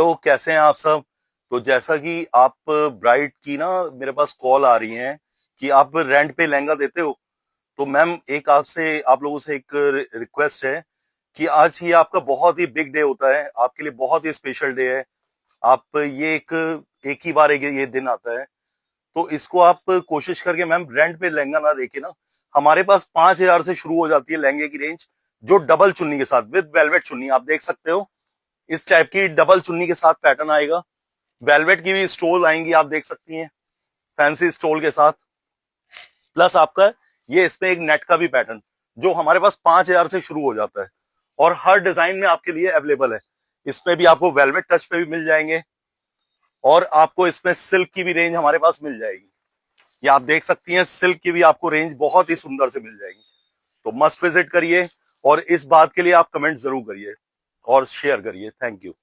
तो कैसे हैं आप सब। तो जैसा कि आप ब्राइड की ना मेरे पास कॉल आ रही हैं कि आप रेंट पे लहंगा देते हो। तो मैम एक आपसे आप लोगों से एक रिक्वेस्ट है कि आज ये आपका बहुत ही बिग डे होता है, आपके लिए बहुत ही स्पेशल डे है। आप ये एक ही बार ये दिन आता है, तो इसको आप कोशिश करके मैम रेंट पे लहंगा ना देके ना, हमारे पास 5,000 से शुरू हो जाती है लहंगे की रेंज, जो डबल चुन्नी के साथ विद वेलवेट चुन्नी आप देख सकते हो। इस टाइप की डबल चुन्नी के साथ पैटर्न आएगा। वेलवेट की भी स्टोल आएंगी, आप देख सकती हैं, फैंसी स्टोल के साथ। प्लस आपका ये इसमें एक नेट का भी पैटर्न, जो हमारे पास 5,000 से शुरू हो जाता है और हर डिजाइन में आपके लिए अवेलेबल है। इसमें भी आपको वेलवेट टच पे भी मिल जाएंगे और आपको इसमें सिल्क की भी रेंज हमारे पास मिल जाएगी। ये आप देख सकती हैं, सिल्क की भी आपको रेंज बहुत ही सुंदर से मिल जाएगी। तो मस्ट विजिट करिए और इस बात के लिए आप कमेंट जरूर करिए और शेयर करिए। Thank you.